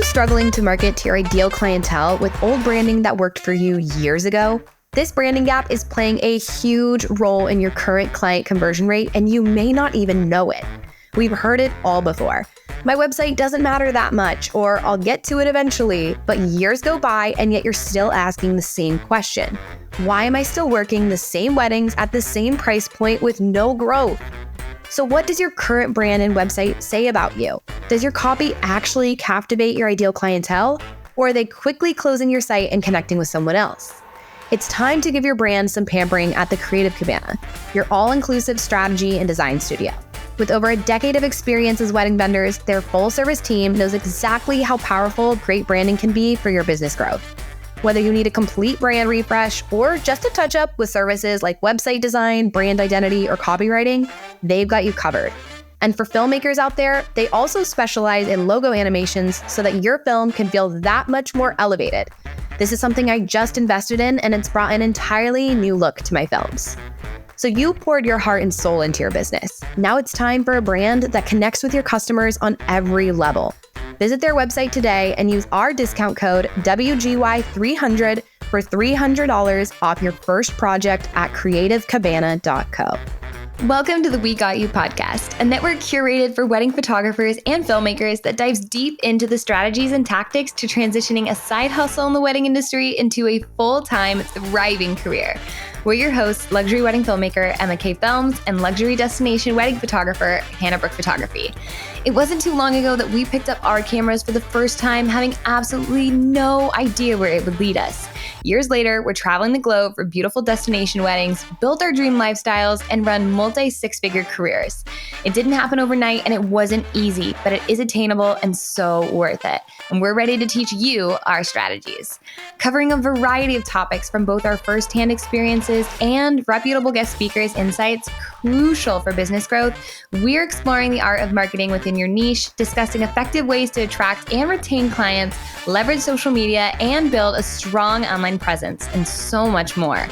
struggling to market to your ideal clientele with old branding that worked for you years ago? This branding gap is playing a huge role in your current client conversion rate, and you may not even know it. We've heard it all before. My website doesn't matter that much, or I'll get to it eventually, but years go by and yet you're still asking the same question. Why am I still working the same weddings at the same price point with no growth? So what does your current brand and website say about you? Does your copy actually captivate your ideal clientele, or are they quickly closing your site and connecting with someone else? It's time to give your brand some pampering at the Creative Cabana, your all-inclusive strategy and design studio. With over a decade of experience as wedding vendors, their full-service team knows exactly how powerful great branding can be for your business growth. Whether you need a complete brand refresh or just a touch-up with services like website design, brand identity, or copywriting, they've got you covered. And for filmmakers out there, they also specialize in logo animations so that your film can feel that much more elevated. This is something I just invested in, and it's brought an entirely new look to my films. So you poured your heart and soul into your business. Now it's time for a brand that connects with your customers on every level. Visit their website today and use our discount code WGY300 for $300 off your first project at creativecabana.co. Welcome to the We Got You podcast, a network curated for wedding photographers and filmmakers that dives deep into the strategies and tactics to transitioning a side hustle in the wedding industry into a full-time, thriving career. We're your hosts, luxury wedding filmmaker Emma K. Films and luxury destination wedding photographer Hannah Brook Photography. It wasn't too long ago that we picked up our cameras for the first time, having absolutely no idea where it would lead us. Years later, we're traveling the globe for beautiful destination weddings, built our dream lifestyles, and run multi-six-figure careers. It didn't happen overnight and it wasn't easy, but it is attainable and so worth it. And we're ready to teach you our strategies. Covering a variety of topics from both our firsthand experiences and reputable guest speakers' insights crucial for business growth, we're exploring the art of marketing within your niche, discussing effective ways to attract and retain clients, leverage social media, and build a strong online presence, and so much more.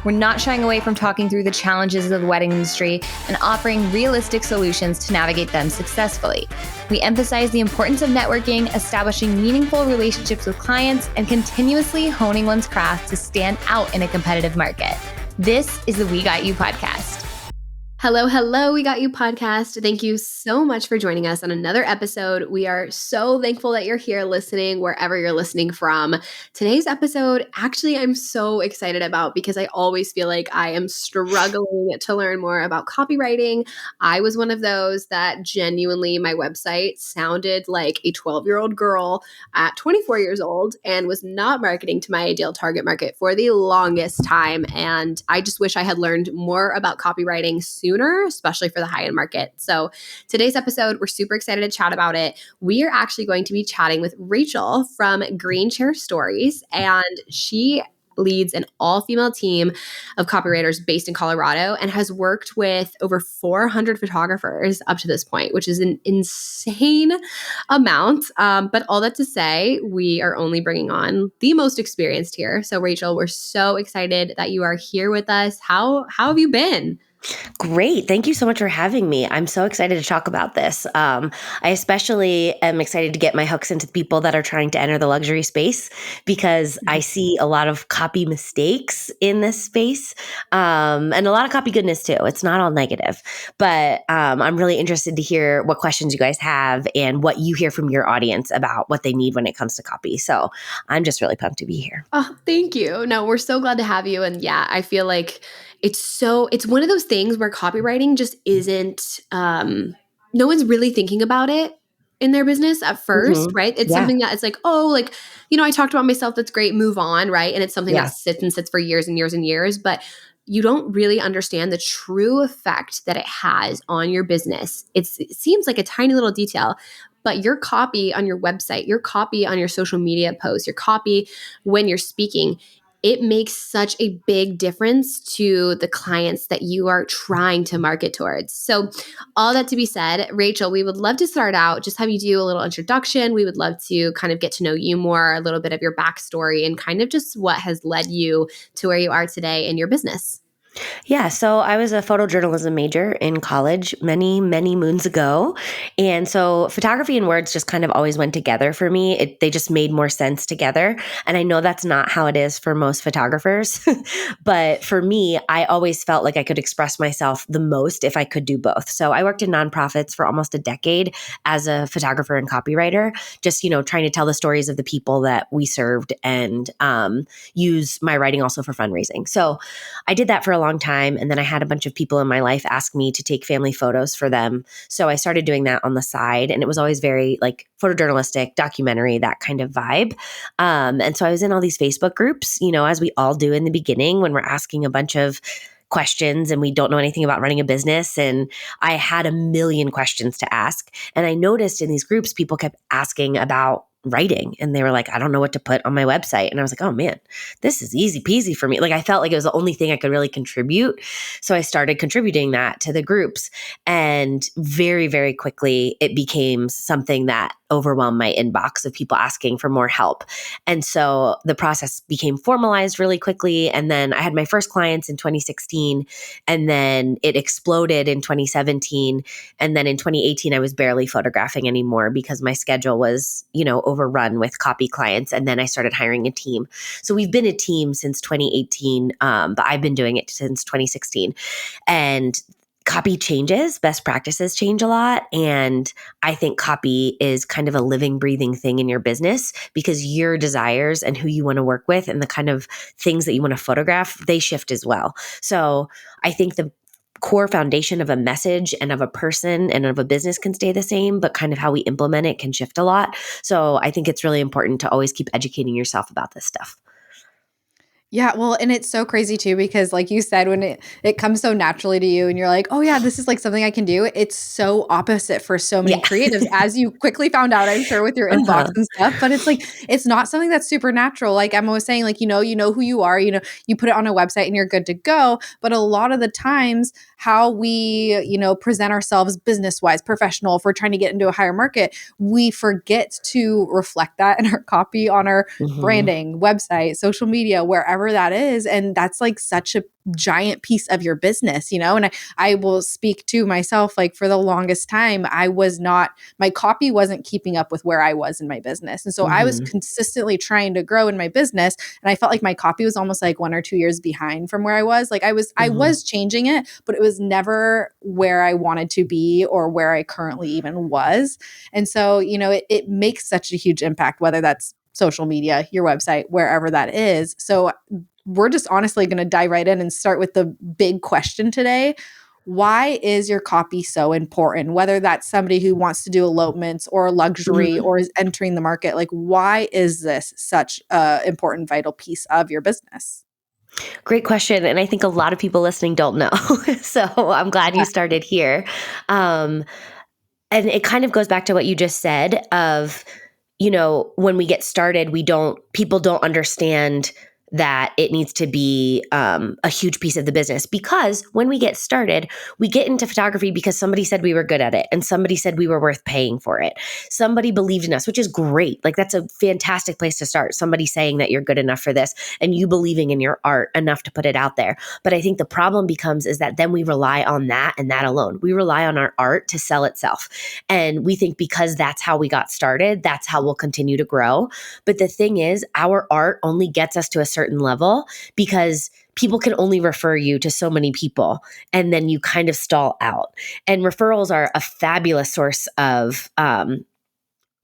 We're not shying away from talking through the challenges of the wedding industry and offering realistic solutions to navigate them successfully. We emphasize the importance of networking, establishing meaningful relationships with clients, and continuously honing one's craft to stand out in a competitive market. This is the We Got You podcast. Hello, We Got You podcast. Thank you so much for joining us on another episode. We are so thankful that you're here listening wherever you're listening from. Today's episode, actually, I'm so excited about because I always feel like I am struggling to learn more about copywriting. I was one of those that genuinely, my website sounded like a 12-year-old girl at 24 years old and was not marketing to my ideal target market for the longest time. And I just wish I had learned more about copywriting sooner, especially for the high-end market. So today's episode, we're super excited to chat about it. We are actually going to be chatting with Rachel from Green Chair Stories, and she leads an all-female team of copywriters based in Colorado and has worked with over 400 photographers up to this point, which is an insane amount. But all that to say, we are only bringing on the most experienced here. So Rachel, we're so excited that you are here with us. How have you been? Great. Thank you so much for having me. I'm so excited to talk about this. I especially am excited to get my hooks into people that are trying to enter the luxury space because I see a lot of copy mistakes in this space and a lot of copy goodness too. It's not all negative, but I'm really interested to hear what questions you guys have and what you hear from your audience about what they need when it comes to copy. So I'm just really pumped to be here. Oh, thank you. No, we're so glad to have you. And yeah, I feel like it's one of those things where copywriting just isn't, no one's really thinking about it in their business at first, right? It's something that it's like, oh, like, I talked about myself. That's great. Move on. Right. And it's something that sits for years and years and years, but you don't really understand the true effect that it has on your business. It seems like a tiny little detail, but your copy on your website, your copy on your social media posts, your copy when you're speaking, it makes such a big difference to the clients that you are trying to market towards. So all that to be said, Rachel, we would love to start out, just have you do a little introduction. We would love to kind of get to know you more, a little bit of your backstory and kind of just what has led you to where you are today in your business. Yeah, so I was a photojournalism major in college many, many moons ago. And so photography and words just kind of always went together for me. They just made more sense together. And I know that's not how it is for most photographers. But for me, I always felt like I could express myself the most if I could do both. So I worked in nonprofits for almost a decade as a photographer and copywriter, just, trying to tell the stories of the people that we served and use my writing also for fundraising. So I did that for a long time. And then I had a bunch of people in my life ask me to take family photos for them. So I started doing that on the side. And it was always very like photojournalistic, documentary, that kind of vibe. And so I was in all these Facebook groups, as we all do in the beginning when we're asking a bunch of questions and we don't know anything about running a business. And I had a million questions to ask. And I noticed in these groups, people kept asking about writing and they were like, I don't know what to put on my website. And I was like, oh man, this is easy peasy for me. Like I felt like it was the only thing I could really contribute. So I started contributing that to the groups. And very, very quickly, it became something that overwhelmed my inbox of people asking for more help. And so the process became formalized really quickly. And then I had my first clients in 2016. And then it exploded in 2017. And then in 2018, I was barely photographing anymore because my schedule was, overrun with copy clients. And then I started hiring a team. So we've been a team since 2018, but I've been doing it since 2016. And copy changes, best practices change a lot. And I think copy is kind of a living, breathing thing in your business because your desires and who you want to work with and the kind of things that you want to photograph, they shift as well. So I think the core foundation of a message and of a person and of a business can stay the same, but kind of how we implement it can shift a lot. So I think it's really important to always keep educating yourself about this stuff. Yeah, well, and it's so crazy too, because like you said, when it comes so naturally to you and you're like, oh yeah, this is like something I can do. It's so opposite for so many creatives, as you quickly found out, I'm sure, with your inbox and stuff. But it's like, it's not something that's super natural. Like Emma was saying, like, you know who you are, you put it on a website and you're good to go. But a lot of the times how we, present ourselves business-wise, professional, if we're trying to get into a higher market, we forget to reflect that in our copy, on our branding, website, social media, wherever that is. And that's like such a giant piece of your business, and I will speak to myself, like for the longest time, my copy wasn't keeping up with where I was in my business. And so I was consistently trying to grow in my business. And I felt like my copy was almost like 1 or 2 years behind from where I was. Like I was changing it, but it was never where I wanted to be or where I currently even was. And so, it makes such a huge impact, whether that's social media, your website, wherever that is. So we're just honestly going to dive right in and start with the big question today. Why is your copy so important? Whether that's somebody who wants to do elopements or luxury or is entering the market, like why is this such an important, vital piece of your business? Great question. And I think a lot of people listening don't know. So I'm glad you started here. And it kind of goes back to what you just said of, when we get started, people don't understand that it needs to be a huge piece of the business, because when we get started, we get into photography because somebody said we were good at it and somebody said we were worth paying for it. Somebody believed in us, which is great. Like that's a fantastic place to start. Somebody saying that you're good enough for this and you believing in your art enough to put it out there. But I think the problem becomes is that then we rely on that and that alone. We rely on our art to sell itself. And we think because that's how we got started, that's how we'll continue to grow. But the thing is, our art only gets us to a certain level because people can only refer you to so many people and then you kind of stall out. And referrals are a fabulous source of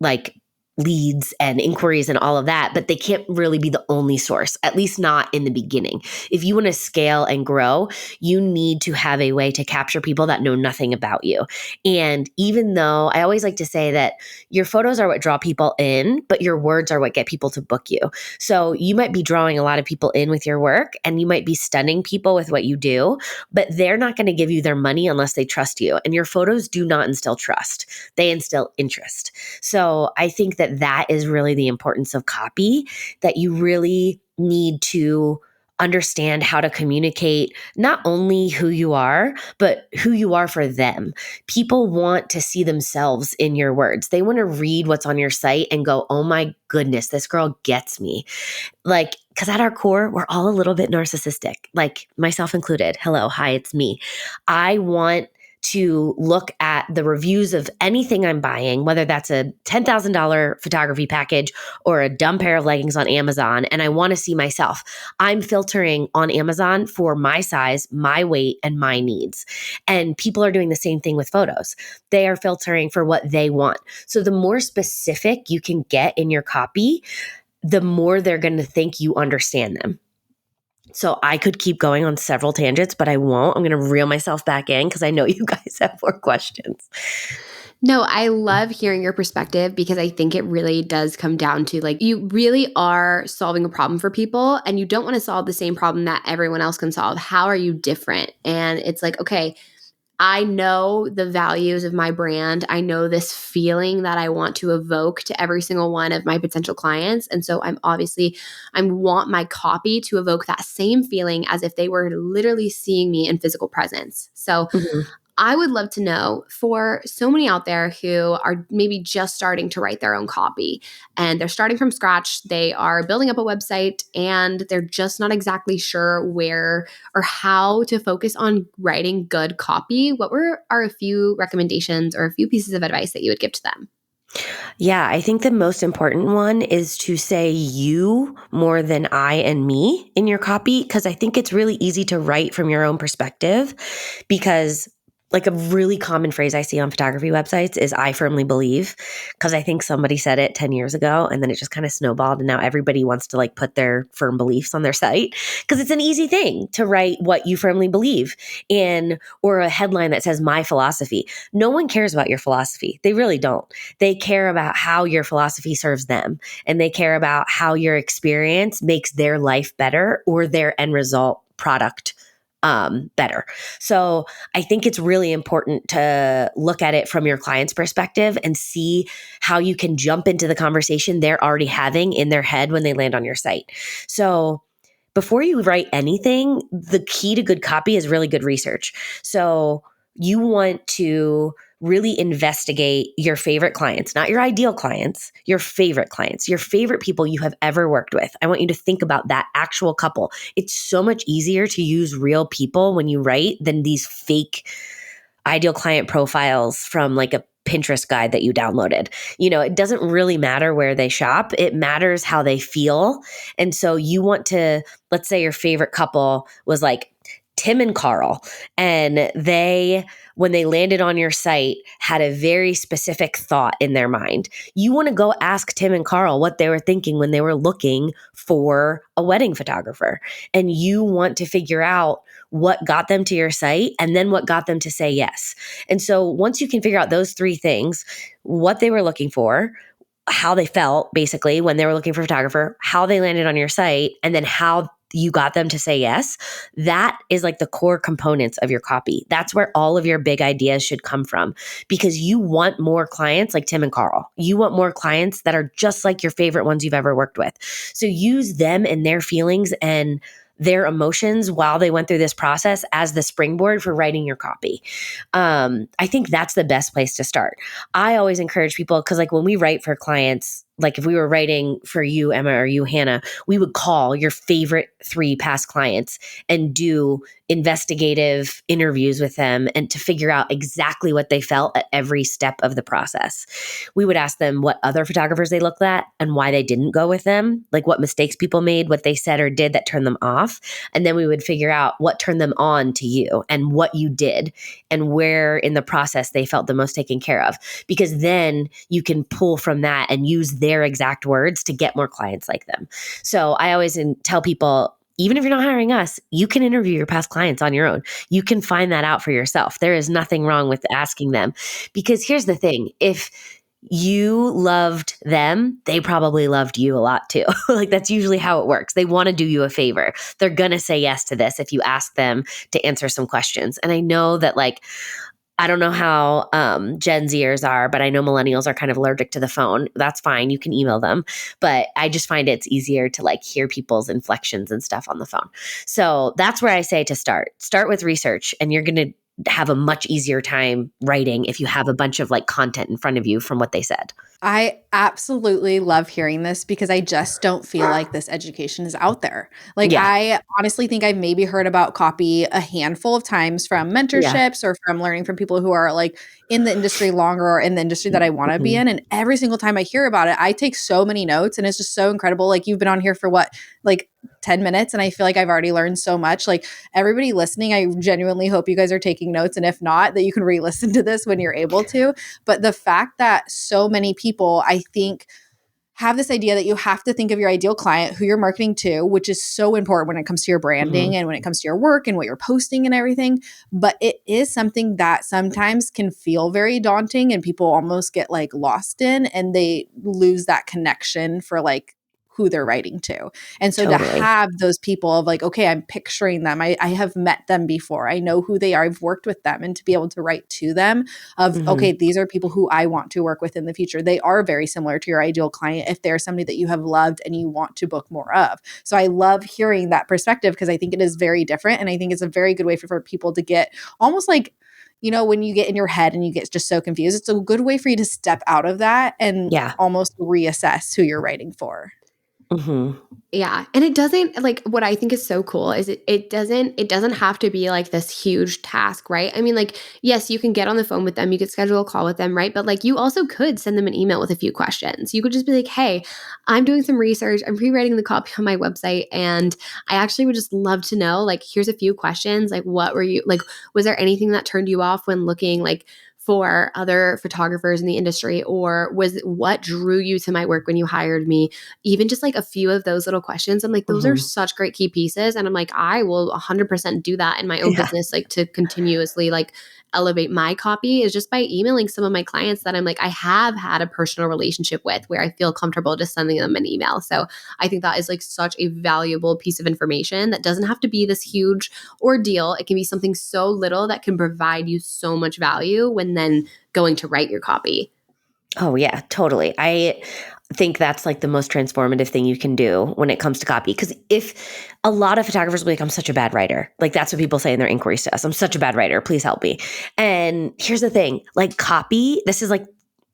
like leads and inquiries and all of that, but they can't really be the only source, at least not in the beginning. If you want to scale and grow, you need to have a way to capture people that know nothing about you. And even though I always like to say that your photos are what draw people in, but your words are what get people to book you. So you might be drawing a lot of people in with your work and you might be stunning people with what you do, but they're not going to give you their money unless they trust you. And your photos do not instill trust. They instill interest. So I think that is really the importance of copy, that you really need to understand how to communicate not only who you are, but who you are for them. People want to see themselves in your words. They want to read what's on your site and go, oh my goodness, this girl gets me. Like, because at our core, we're all a little bit narcissistic, like myself included. Hello, hi, it's me. I want to look at the reviews of anything I'm buying, whether that's a $10,000 photography package or a dumb pair of leggings on Amazon, and I want to see myself. I'm filtering on Amazon for my size, my weight, and my needs. And people are doing the same thing with photos. They are filtering for what they want. So the more specific you can get in your copy, the more they're going to think you understand them. So I could keep going on several tangents, but I won't. I'm going to reel myself back in because I know you guys have more questions. No, I love hearing your perspective because I think it really does come down to like you really are solving a problem for people and you don't want to solve the same problem that everyone else can solve. How are you different? And it's like, okay, I know the values of my brand. I know this feeling that I want to evoke to every single one of my potential clients. And so I want my copy to evoke that same feeling as if they were literally seeing me in physical presence. So I would love to know for so many out there who are maybe just starting to write their own copy and they're starting from scratch, they are building up a website and they're just not exactly sure where or how to focus on writing good copy. What are a few recommendations or a few pieces of advice that you would give to them? Yeah, I think the most important one is to say you more than I and me in your copy, because I think it's really easy to write from your own perspective because like a really common phrase I see on photography websites is I firmly believe, because I think somebody said it 10 years ago and then it just kind of snowballed and now everybody wants to like put their firm beliefs on their site because it's an easy thing to write what you firmly believe in or a headline that says my philosophy. No one cares about your philosophy. They really don't. They care about how your philosophy serves them and they care about how your experience makes their life better or their end result product better. So I think it's really important to look at it from your client's perspective and see how you can jump into the conversation they're already having in their head when they land on your site. So before you write anything, the key to good copy is really good research. So you want to really investigate your favorite clients, not your ideal clients, your favorite people you have ever worked with. I want you to think about that actual couple. It's so much easier to use real people when you write than these fake ideal client profiles from like a Pinterest guide that you downloaded. You know, it doesn't really matter where they shop. It matters how they feel. And so you want to, let's say your favorite couple was like Tim and Carl, and when they landed on your site, had a very specific thought in their mind. You want to go ask Tim and Carl what they were thinking when they were looking for a wedding photographer. And you want to figure out what got them to your site and then what got them to say yes. And so once you can figure out those three things, what they were looking for, how they felt basically when they were looking for a photographer, how they landed on your site, and then how you got them to say yes, that is like the core components of your copy. That's where all of your big ideas should come from because you want more clients like Tim and Carl. You want more clients that are just like your favorite ones you've ever worked with. So use them and their feelings and their emotions while they went through this process as the springboard for writing your copy. I think that's the best place to start. I always encourage people because like when we write for clients, like if we were writing for you, Emma, or you, Hannah, we would call your favorite 3 past clients and do investigative interviews with them and to figure out exactly what they felt at every step of the process. We would ask them what other photographers they looked at and why they didn't go with them, like what mistakes people made, what they said or did that turned them off. And then we would figure out what turned them on to you and what you did and where in the process they felt the most taken care of. Because then you can pull from that and use their exact words to get more clients like them. So I always tell people, even if you're not hiring us, you can interview your past clients on your own. You can find that out for yourself. There is nothing wrong with asking them. Because here's the thing, if you loved them, they probably loved you a lot too. Like that's usually how it works. They want to do you a favor. They're going to say yes to this if you ask them to answer some questions. And I know that like, I don't know how Gen Zers are, but I know millennials are kind of allergic to the phone. That's fine. You can email them. But I just find it's easier to like hear people's inflections and stuff on the phone. So that's where I say to start. Start with research, and you're going to have a much easier time writing if you have a bunch of like content in front of you from what they said. I absolutely love hearing this because I just don't feel like this education is out there. Like, Yeah. I honestly think I've maybe heard about copy a handful of times from Yeah. mentorships or from learning from people who are like in the industry longer or in the industry that I want to be in. And every single time I hear about it, I take so many notes, and it's just so incredible. Like, you've been on here for what, like 10 minutes, and I feel like I've already learned so much. Like, everybody listening, I genuinely hope you guys are taking notes. And if not, that you can re-listen to this when you're able to. But the fact that so many people, I think, have this idea that you have to think of your ideal client, who you're marketing to, which is so important when it comes to your branding and when it comes to your work and what you're posting and everything. But it is something that sometimes can feel very daunting, and people almost get like lost in, and they lose that connection for like who they're writing to. And so to Totally. have those people of like, okay, I'm picturing them. I have met them before. I know who they are. I've worked with them. And to be able to write to them of, okay, these are people who I want to work with in the future. They are very similar to your ideal client if they're somebody that you have loved and you want to book more of. So I love hearing that perspective because I think it is very different. And I think it's a very good way for people to get almost like, you know, when you get in your head and you get just so confused, it's a good way for you to step out of that and almost reassess who you're writing for. Yeah. And it doesn't, like, what I think is so cool is it doesn't have to be like this huge task, right? I mean, like, yes, you can get on the phone with them, you could schedule a call with them, right? But like, you also could send them an email with a few questions. You could just be like, hey, I'm doing some research, I'm pre-writing the copy on my website, and I actually would just love to know, like, here's a few questions. Like, what were you, like, was there anything that turned you off when looking like for other photographers in the industry, or was what drew you to my work when you hired me? Even just like a few of those little questions, I'm like, those are such great key pieces. And I'm like, I will 100% do that in my own business, like to continuously like elevate my copy, is just by emailing some of my clients that I'm like, I have had a personal relationship with, where I feel comfortable just sending them an email. So I think that is like such a valuable piece of information that doesn't have to be this huge ordeal. It can be something so little that can provide you so much value when then going to write your copy. Oh, yeah, totally. I think that's like the most transformative thing you can do when it comes to copy. Because if a lot of photographers will be like, I'm such a bad writer. Like, that's what people say in their inquiries to us. I'm such a bad writer. Please help me. And here's the thing, like, copy, this is like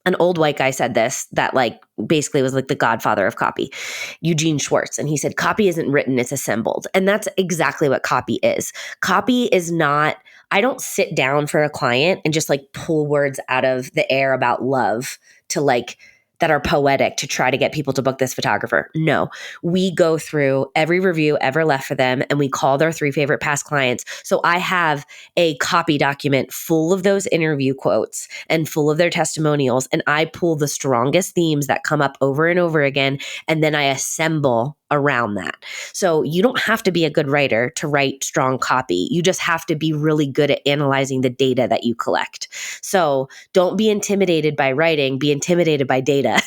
an old white guy said this, that like basically was like the godfather of copy, Eugene Schwartz. And he said, copy isn't written, it's assembled. And that's exactly what copy is. Copy is not, I don't sit down for a client and just like pull words out of the air about love to like, that are poetic to try to get people to book this photographer. No, we go through every review ever left for them, and we call their 3 favorite past clients. So I have a copy document full of those interview quotes and full of their testimonials, and I pull the strongest themes that come up over and over again, and then I assemble around that. So you don't have to be a good writer to write strong copy. You just have to be really good at analyzing the data that you collect. So don't be intimidated by writing, be intimidated by data.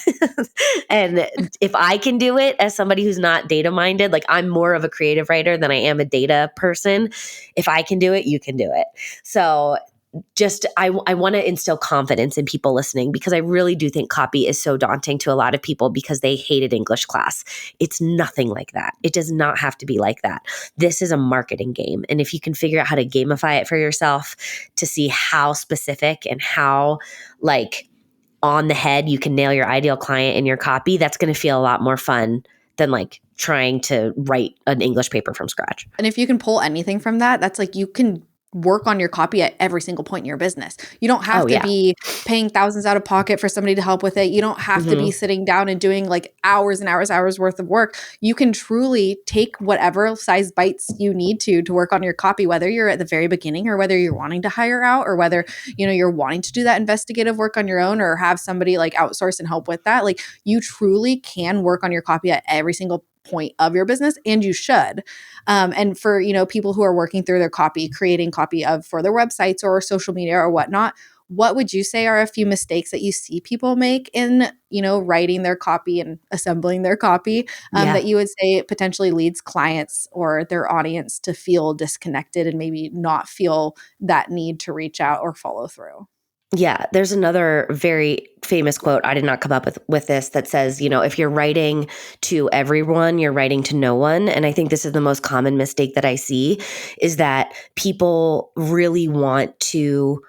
And if I can do it as somebody who's not data minded, like, I'm more of a creative writer than I am a data person. If I can do it, you can do it. So just, I want to instill confidence in people listening, because I really do think copy is so daunting to a lot of people because they hated English class. It's nothing like that. It does not have to be like that. This is a marketing game. And if you can figure out how to gamify it for yourself to see how specific and how like on the head you can nail your ideal client in your copy, that's going to feel a lot more fun than like trying to write an English paper from scratch. And if you can pull anything from that, that's like, you can work on your copy at every single point in your business. You don't have to be paying thousands out of pocket for somebody to help with it. You don't have to be sitting down and doing like hours and hours worth of work. You can truly take whatever size bites you need to work on your copy, whether you're at the very beginning or whether you're wanting to hire out, or whether, you know, you're wanting to do that investigative work on your own or have somebody like outsource and help with that. Like, you truly can work on your copy at every single point of your business, and you should. And for, you know, people who are working through their copy, creating copy of for their websites or social media or whatnot, what would you say are a few mistakes that you see people make in, writing their copy and assembling their copy that you would say potentially leads clients or their audience to feel disconnected and maybe not feel that need to reach out or follow through? Yeah, there's another very famous quote. I did not come up with this that says, if you're writing to everyone, you're writing to no one. And I think this is the most common mistake that I see is that people really want to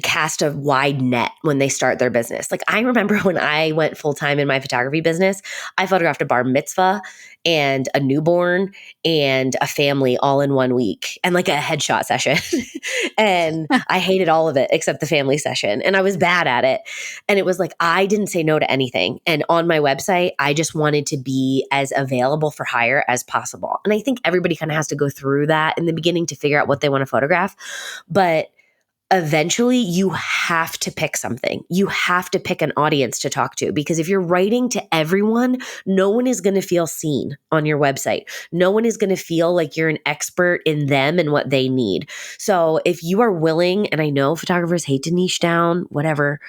cast a wide net when they start their business. Like I remember when I went full-time in my photography business, I photographed a bar mitzvah and a newborn and a family all in 1 week and like a headshot session. And I hated all of it except the family session. And I was bad at it. And it was like, I didn't say no to anything. And on my website, I just wanted to be as available for hire as possible. And I think everybody kind of has to go through that in the beginning to figure out what they want to photograph. But eventually you have to pick something. You have to pick an audience to talk to, because if you're writing to everyone, no one is going to feel seen on your website. No one is going to feel like you're an expert in them and what they need. So if you are willing, and I know photographers hate to niche down, whatever,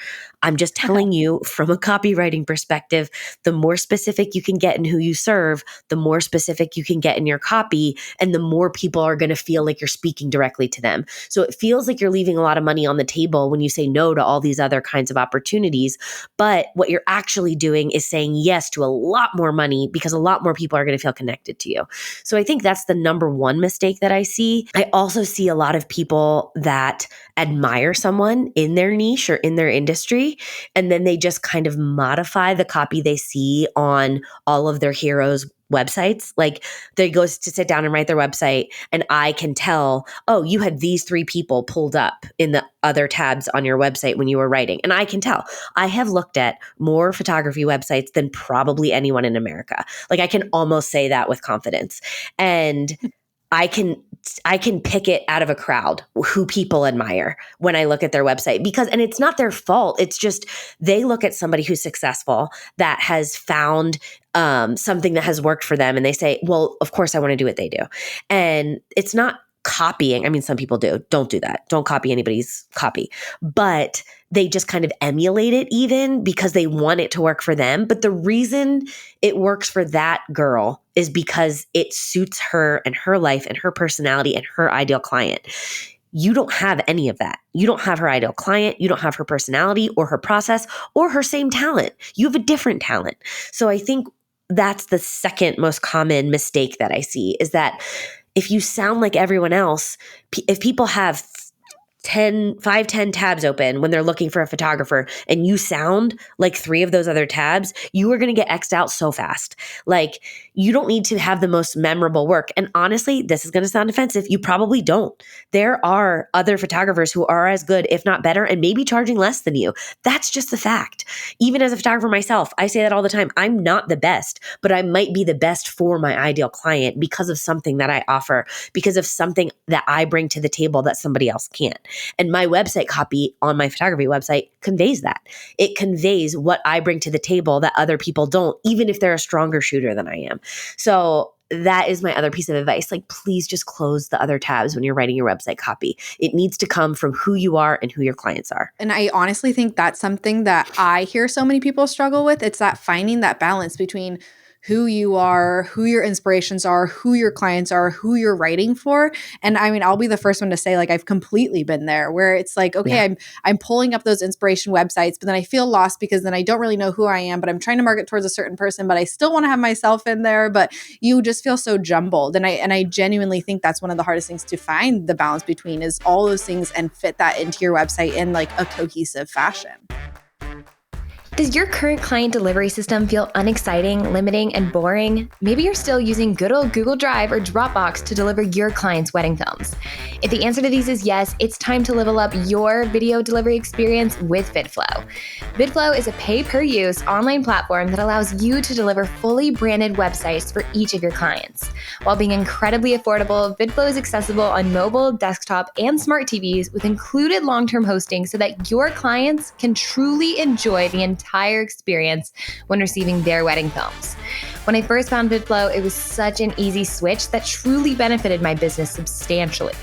I'm just telling you from a copywriting perspective, the more specific you can get in who you serve, the more specific you can get in your copy, and the more people are going to feel like you're speaking directly to them. So it feels like you're leaving a lot of money on the table when you say no to all these other kinds of opportunities. But what you're actually doing is saying yes to a lot more money because a lot more people are going to feel connected to you. So I think that's the number one mistake that I see. I also see a lot of people that admire someone in their niche or in their industry, and then they just kind of modify the copy they see on all of their heroes' websites. Like they go to sit down and write their website, and I can tell, oh, you had these 3 people pulled up in the other tabs on your website when you were writing. And I can tell. I have looked at more photography websites than probably anyone in America. Like I can almost say that with confidence. And I can pick it out of a crowd who people admire when I look at their website, and it's not their fault. It's just they look at somebody who's successful that has found something that has worked for them, and they say, well, of course I want to do what they do. And it's not copying. I mean, some people do. Don't do that. Don't copy anybody's copy. But they just kind of emulate it even because they want it to work for them. But the reason it works for that girl is because it suits her and her life and her personality and her ideal client. You don't have any of that. You don't have her ideal client. You don't have her personality or her process or her same talent. You have a different talent. So I think that's the second most common mistake that I see is that if you sound like everyone else, if people have 10 tabs open when they're looking for a photographer and you sound like 3 of those other tabs, you are going to get X'd out so fast. Like you don't need to have the most memorable work. And honestly, this is going to sound offensive. You probably don't. There are other photographers who are as good, if not better, and maybe charging less than you. That's just the fact. Even as a photographer myself, I say that all the time. I'm not the best, but I might be the best for my ideal client because of something that I offer, because of something that I bring to the table that somebody else can't. And my website copy on my photography website conveys that. It conveys what I bring to the table that other people don't, even if they're a stronger shooter than I am. So that is my other piece of advice. Like, please just close the other tabs when you're writing your website copy. It needs to come from who you are and who your clients are. And I honestly think that's something that I hear so many people struggle with. It's that finding that balance between who you are, who your inspirations are, who your clients are, who you're writing for. And I mean, I'll be the first one to say, like, I've completely been there where it's like, okay, I'm pulling up those inspiration websites, but then I feel lost because then I don't really know who I am, but I'm trying to market towards a certain person, but I still want to have myself in there, but you just feel so jumbled. And I genuinely think that's one of the hardest things to find the balance between is all those things and fit that into your website in like a cohesive fashion. Does your current client delivery system feel unexciting, limiting, and boring? Maybe you're still using good old Google Drive or Dropbox to deliver your clients' wedding films. If the answer to these is yes, it's time to level up your video delivery experience with VidFlow. VidFlow is a pay-per-use online platform that allows you to deliver fully branded websites for each of your clients. While being incredibly affordable, VidFlow is accessible on mobile, desktop, and smart TVs with included long-term hosting so that your clients can truly enjoy the entire experience when receiving their wedding films. When I first found VidFlow, it was such an easy switch that truly benefited my business substantially.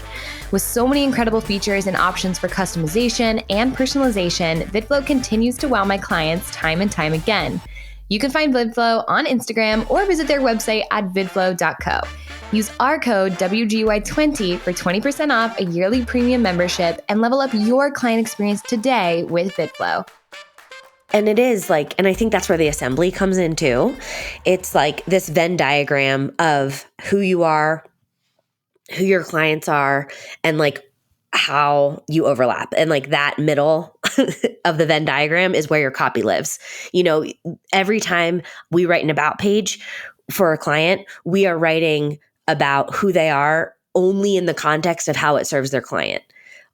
With so many incredible features and options for customization and personalization, VidFlow continues to wow my clients time and time again. You can find VidFlow on Instagram or visit their website at vidflow.co. Use our code WGY20 for 20% off a yearly premium membership and level up your client experience today with VidFlow. And it is like, and I think that's where the assembly comes in too. It's like this Venn diagram of who you are, who your clients are, and like how you overlap. And like that middle of the Venn diagram is where your copy lives. You know, every time we write an about page for a client, we are writing about who they are only in the context of how it serves their client,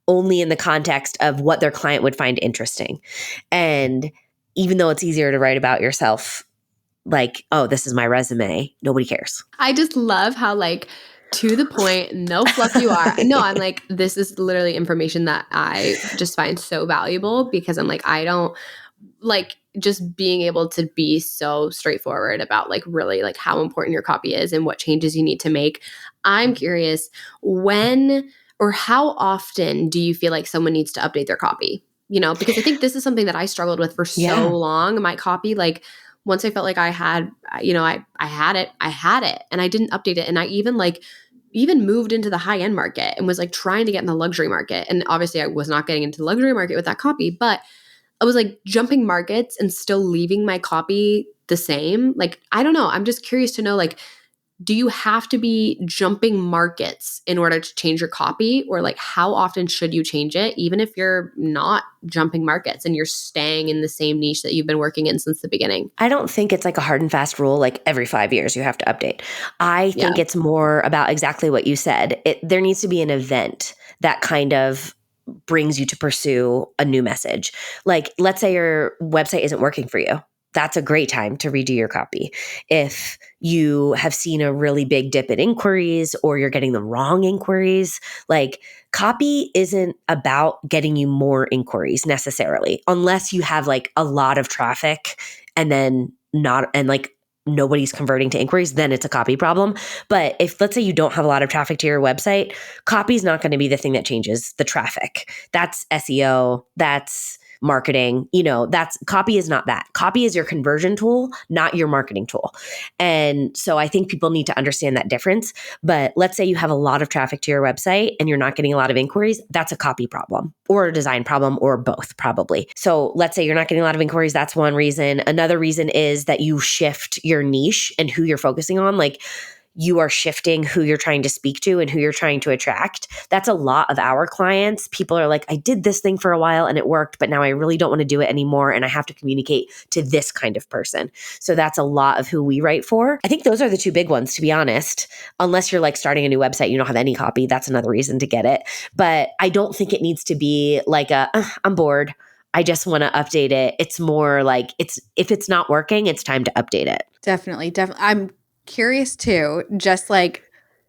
only in the context of what their client would find interesting. And even though it's easier to write about yourself, like, oh, this is my resume, nobody cares. I just love how like to the point, no fluff you are. No, I'm like, this is literally information that I just find so valuable because I'm like, I don't like just being able to be so straightforward about like really like how important your copy is and what changes you need to make. I'm curious, when or how often do you feel like someone needs to update their copy? You know, because I think this is something that I struggled with for so long. My copy, like once I felt like I had, you know, I had it and I didn't update it. And I even moved into the high end market and was like trying to get in the luxury market. And obviously I was not getting into the luxury market with that copy, but I was like jumping markets and still leaving my copy the same. Like, I don't know. I'm just curious to know, like, do you have to be jumping markets in order to change your copy? Or like how often should you change it, even if you're not jumping markets and you're staying in the same niche that you've been working in since the beginning? I don't think it's like a hard and fast rule, like every 5 years you have to update. I think it's more about exactly what you said. There needs to be an event that kind of brings you to pursue a new message. Like, let's say your website isn't working for you. That's a great time to redo your copy. If you have seen a really big dip in inquiries or you're getting the wrong inquiries, like copy isn't about getting you more inquiries necessarily, unless you have like a lot of traffic and then like nobody's converting to inquiries, then it's a copy problem. But if let's say you don't have a lot of traffic to your website, copy is not going to be the thing that changes the traffic. That's SEO, that's marketing, you know, that's copy is not that. Copy is your conversion tool, not your marketing tool. And so I think people need to understand that difference. But let's say you have a lot of traffic to your website and you're not getting a lot of inquiries, that's a copy problem or a design problem or both probably. So let's say you're not getting a lot of inquiries, that's one reason. Another reason is that you shift your niche and who you're focusing on. Like, you are shifting who you're trying to speak to and who you're trying to attract. That's a lot of our clients. People are like, I did this thing for a while and it worked, but now I really don't want to do it anymore. And I have to communicate to this kind of person. So that's a lot of who we write for. I think those are the two big ones, to be honest. Unless you're like starting a new website, you don't have any copy. That's another reason to get it. But I don't think it needs to be like I'm bored, I just want to update it. It's more like if it's not working, it's time to update it. Definitely. I'm curious too, just like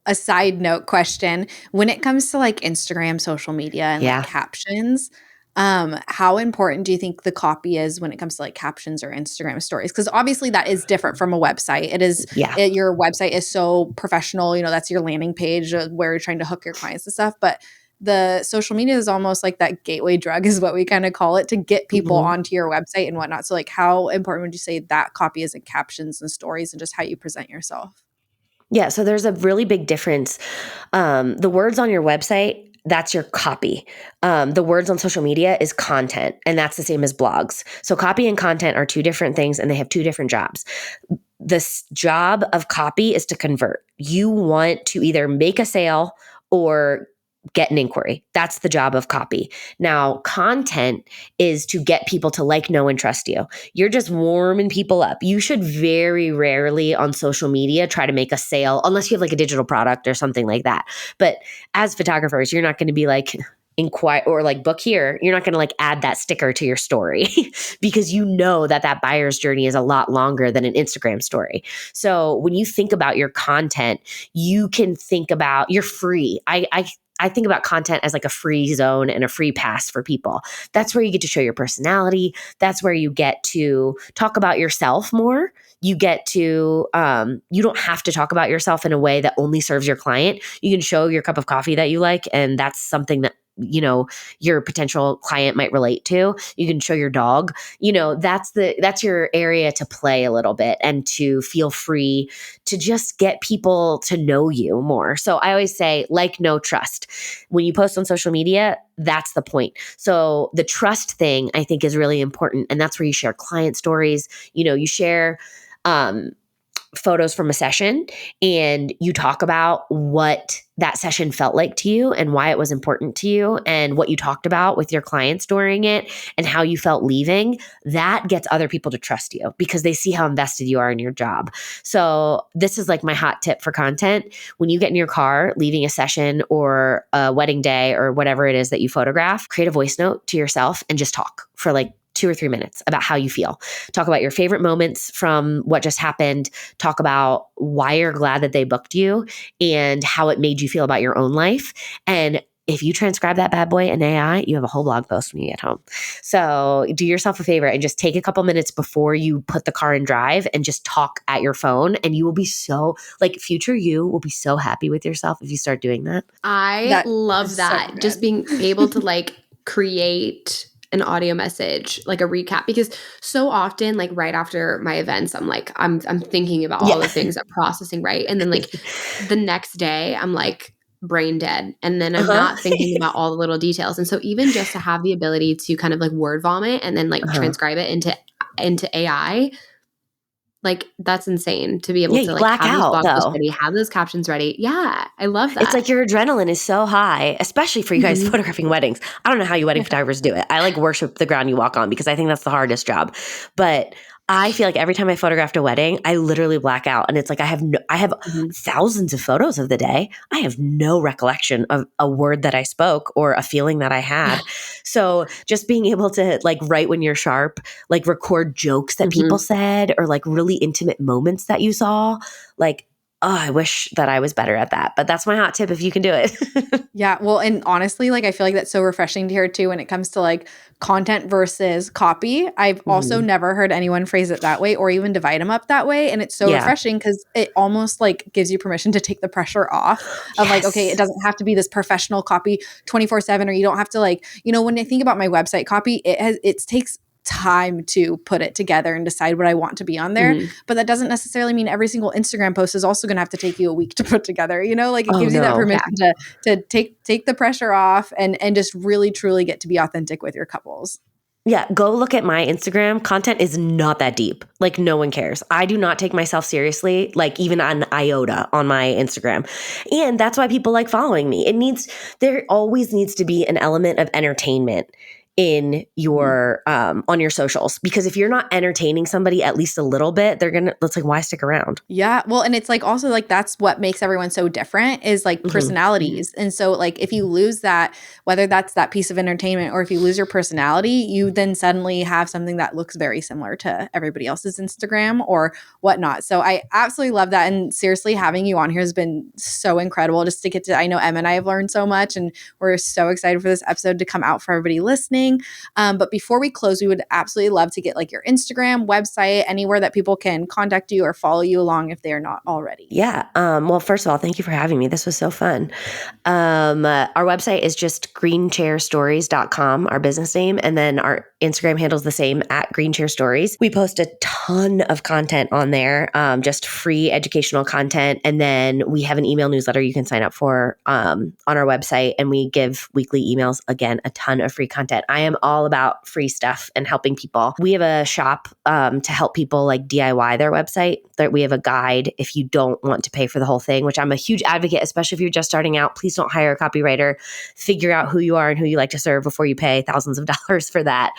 a side note question, when it comes to like Instagram, social media, and like captions, how important do you think the copy is when it comes to like captions or Instagram stories? Because obviously that is different from a website. It is, your website is so professional, you know, that's your landing page where you're trying to hook your clients and stuff. But the social media is almost like that gateway drug is what we kind of call it to get people onto your website and whatnot. So like how important would you say that copy is in captions and stories and just how you present yourself? Yeah. So there's a really big difference. The words on your website, that's your copy. The words on social media is content, and that's the same as blogs. So copy and content are two different things and they have two different jobs. This job of copy is to convert. You want to either make a sale or get an inquiry. That's the job of copy. Now, content is to get people to like, know, and trust you. You're just warming people up. You should very rarely on social media try to make a sale unless you have like a digital product or something like that. But as photographers, you're not going to be like, inquire or like book here. You're not going to like add that sticker to your story because you know that buyer's journey is a lot longer than an Instagram story. So when you think about your content, you can think about you're free. I think about content as like a free zone and a free pass for people. That's where you get to show your personality. That's where you get to talk about yourself more. you get to, you don't have to talk about yourself in a way that only serves your client. You can show your cup of coffee that you like, and that's something that, you know, your potential client might relate to. You can show your dog, you know, that's your area to play a little bit and to feel free to just get people to know you more. So I always say, like, no, trust. When you post on social media, that's the point. So the trust thing, I think, is really important. And that's where you share client stories. You know, you share, photos from a session, and you talk about what that session felt like to you and why it was important to you and what you talked about with your clients during it and how you felt leaving. That gets other people to trust you because they see how invested you are in your job. So this is like my hot tip for content. When you get in your car leaving a session or a wedding day or whatever it is that you photograph, create a voice note to yourself and just talk for like 2 or 3 minutes about how you feel. Talk about your favorite moments from what just happened. Talk about why you're glad that they booked you and how it made you feel about your own life. And if you transcribe that bad boy in AI, you have a whole blog post when you get home. So do yourself a favor and just take a couple minutes before you put the car in drive and just talk at your phone. And you will be so, like, future you will be so happy with yourself if you start doing that. I love that. So just being able to like create an audio message, like a recap, because so often, like right after my events, I'm thinking about all the things I'm processing, right? And then like the next day I'm like brain dead, and then I'm not thinking about all the little details. And so even just to have the ability to kind of like word vomit and then like transcribe it into AI, like that's insane to be able to you like black have those out, blog posts though. ready, have those captions ready. Yeah, I love that. It's like your adrenaline is so high, especially for you guys photographing weddings. I don't know how you wedding photographers do it. I like worship the ground you walk on because I think that's the hardest job. But I feel like every time I photographed a wedding, I literally black out. And it's like I have thousands of photos of the day. I have no recollection of a word that I spoke or a feeling that I had. So just being able to like write when you're sharp, like record jokes that people said or like really intimate moments that you saw, like, oh, I wish that I was better at that. But that's my hot tip if you can do it. Yeah. Well, and honestly, like I feel like that's so refreshing to hear too when it comes to like content versus copy. I've also never heard anyone phrase it that way or even divide them up that way. And it's so refreshing because it almost like gives you permission to take the pressure off of like, okay, it doesn't have to be this professional copy 24/7, or you don't have to like, you know, when I think about my website copy, it takes time to put it together and decide what I want to be on there. But that doesn't necessarily mean every single Instagram post is also going to have to take you a week to put together. You know, like it gives you that permission to take the pressure off and just really truly get to be authentic with your couples. Yeah, go look at my Instagram. Content is not that deep. Like no one cares. I do not take myself seriously, like even an iota on my Instagram. And that's why people like following me. There always needs to be an element of entertainment in your on your socials, because if you're not entertaining somebody at least a little bit, it's like, why stick around? Yeah. Well, and it's like also like that's what makes everyone so different is like personalities. And so like if you lose that, whether that's that piece of entertainment or if you lose your personality, you then suddenly have something that looks very similar to everybody else's Instagram or whatnot. So I absolutely love that. And seriously, having you on here has been so incredible just to get to, I know Em and I have learned so much, and we're so excited for this episode to come out for everybody listening. But before we close, we would absolutely love to get like your Instagram, website, anywhere that people can contact you or follow you along if they are not already. Yeah. Well, first of all, thank you for having me. This was so fun. Our website is just greenchairstories.com, our business name. And then our Instagram handle is the same, at greenchairstories. We post a ton of content on there, just free educational content. And then we have an email newsletter you can sign up for on our website. And we give weekly emails, again, a ton of free content. I am all about free stuff and helping people. We have a shop to help people like DIY their website. That we have a guide if you don't want to pay for the whole thing, which I'm a huge advocate, especially if you're just starting out. Please don't hire a copywriter. Figure out who you are and who you like to serve before you pay thousands of dollars for that.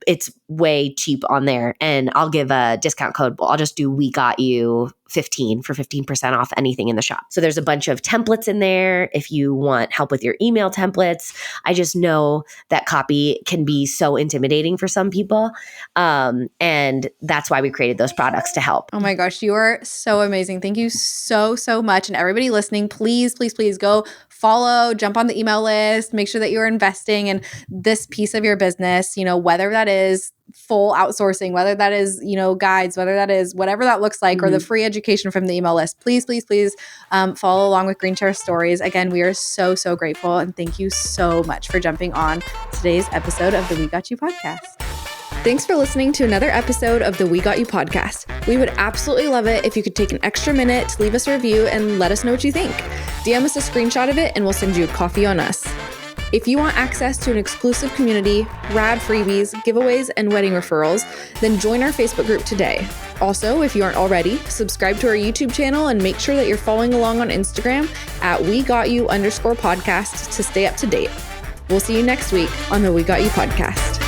It's way cheap on there. And I'll give a discount code. I'll just do "We Got You 15" for 15% off anything in the shop. So there's a bunch of templates in there if you want help with your email templates. I just know that copy can be so intimidating for some people. And that's why we created those products to help. Oh my gosh, you are so amazing. Thank you so, so much. And everybody listening, please, please, please go follow, jump on the email list, make sure that you're investing in this piece of your business, whether that is full outsourcing, whether that is, guides, whether that is whatever that looks like, or the free education from the email list. Please, please, please follow along with Green Chair Stories. Again, we are so, so grateful. And thank you so much for jumping on today's episode of the We Got You podcast. Thanks for listening to another episode of the We Got You podcast. We would absolutely love it if you could take an extra minute to leave us a review and let us know what you think. DM us a screenshot of it and we'll send you a coffee on us. If you want access to an exclusive community, rad freebies, giveaways, and wedding referrals, then join our Facebook group today. Also, if you aren't already, subscribe to our YouTube channel and make sure that you're following along on Instagram at WeGotYou_podcast to stay up to date. We'll see you next week on the We Got You podcast.